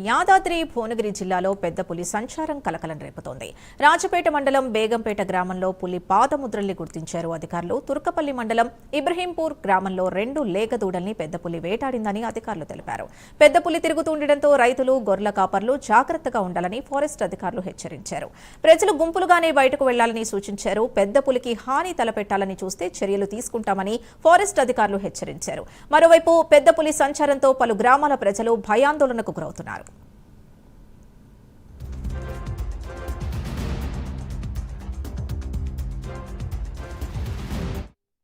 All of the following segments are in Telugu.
యాదాద్రి భువనగిరి జిల్లాలో పెద్ద పులి సంచారం కలకలం రేపుతోంది. రాజపేట మండలం బేగంపేట గ్రామంలో పులి పాదముద్రల్ని గుర్తించారు అధికారులు. తుర్కపల్లి మండలం ఇబ్రహీంపూర్ గ్రామంలో 2 లేగదూడల్ని పెద్ద పులి వేటాడిందని అధికారులు తెలిపారు. పెద్ద పులి తిరుగుతుండటంతో రైతులు, గొర్రెల కాపర్లు జాగ్రత్తగా ఉండాలని ఫారెస్ట్ అధికారులు హెచ్చరించారు. ప్రజలు గుంపులుగానే బయటకు వెళ్లాలని సూచించారు. పెద్ద పులికి హాని తలపెట్టాలని చూస్తే చర్యలు తీసుకుంటామని ఫారెస్ట్ అధికారులు హెచ్చరించారు. మరోవైపు పెద్ద పులి సంచారంతో పలు గ్రామాల ప్రజలు భయాందోళనకు గురవుతున్నారు.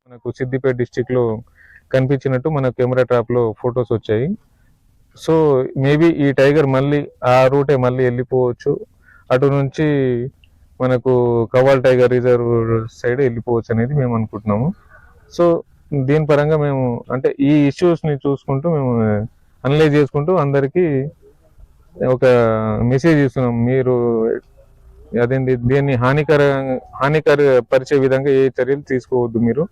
మనకు సిద్దిపేట డిస్ట్రిక్ట్ లో కనిపించినట్టు మన కెమెరా ట్రాప్ లో ఫొటోస్ వచ్చాయి. సో మేబీ ఈ టైగర్ మళ్ళీ ఆ రూటే మళ్ళీ వెళ్ళిపోవచ్చు. అటు నుంచి మనకు కవాల్ టైగర్ రిజర్వ్ సైడ్ వెళ్ళిపోవచ్చు అనేది మేము అనుకుంటున్నాము. సో దీని పరంగా మేము అంటే ఈ ఇష్యూస్ ని చూసుకుంటూ మేము అనలైజ్ చేసుకుంటూ అందరికీ ఒక మెసేజ్ ఇస్తున్నాం. మీరు అదేంటి దీన్ని హానికర పరిచే విధంగా ఏ చర్యలు తీసుకోవద్దు, మీరు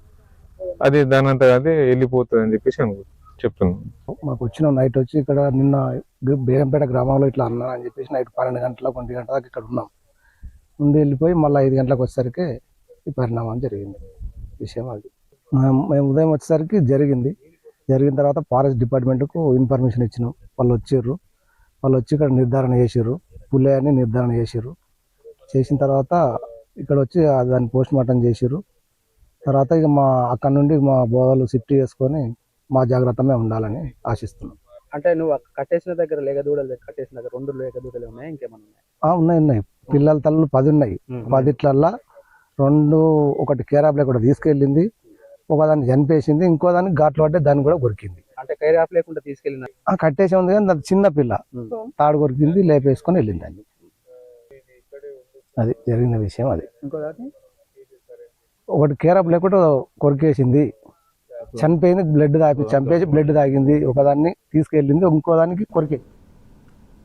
అది దానంతా అదే వెళ్ళిపోతుంది అని చెప్పేసి చెప్తున్నాం. మాకు వచ్చిన నైట్ వచ్చి ఇక్కడ నిన్న బేగంపేట గ్రామంలో ఇట్లా అన్నా అని చెప్పేసి నైట్ 12 గంటలకు 1 గంట దాకా ఇక్కడ ఉన్నాం. ముందు వెళ్ళిపోయి మళ్ళీ 5 గంటలకు వచ్చేసరికి ఈ పరిణామం జరిగింది. విషయం అది మేము ఉదయం వచ్చేసరికి జరిగిన తర్వాత ఫారెస్ట్ డిపార్ట్మెంట్కు ఇన్ఫర్మేషన్ ఇచ్చినాం. వాళ్ళు వచ్చి ఇక్కడ నిర్ధారణ చేసిర్రు, పులి అని నిర్ధారణ చేసిన తర్వాత ఇక్కడ వచ్చి దాన్ని పోస్ట్ మార్టం చేసిర్రు. తర్వాత ఇక అక్కడ నుండి మా బోధలు షిఫ్ట్ చేసుకొని మా జాగ్రత్తమే ఉండాలని ఆశిస్తున్నాం. అంటే నువ్వు కట్టేసిన దగ్గర లేగదూడలు కట్టేసిన దగ్గర 2 లేగదూడలు ఉన్నాయి, ఇంకేమన్నా ఉన్నాయి. పిల్లల తల్లు 10 ఉన్నాయి. 10 2 ఒకటి కేరాబ్లే కూడా తీసుకెళ్ళింది, ఒకదాన్ని చనిపేసింది, ఇంకో దాన్ని ఘాట్లు పట్టే దాన్ని కూడా కొరికింది. అంటే కైరాఫ్ లేకుండా తీసుకెళ్ళిన కట్టేసి ఉంది కానీ అది చిన్న పిల్ల తాడు కొరికింది, లేపేసుకొని వెళ్ళింది. అది జరిగిన విషయం. అది ఒకటి కేరాప్ లేకుండా కొరికేసింది, చనిపోయింది, చంపేసి బ్లడ్ తాగింది, ఒకదాన్ని తీసుకెళ్ళింది, ఇంకో దానికి కొరికేసింది.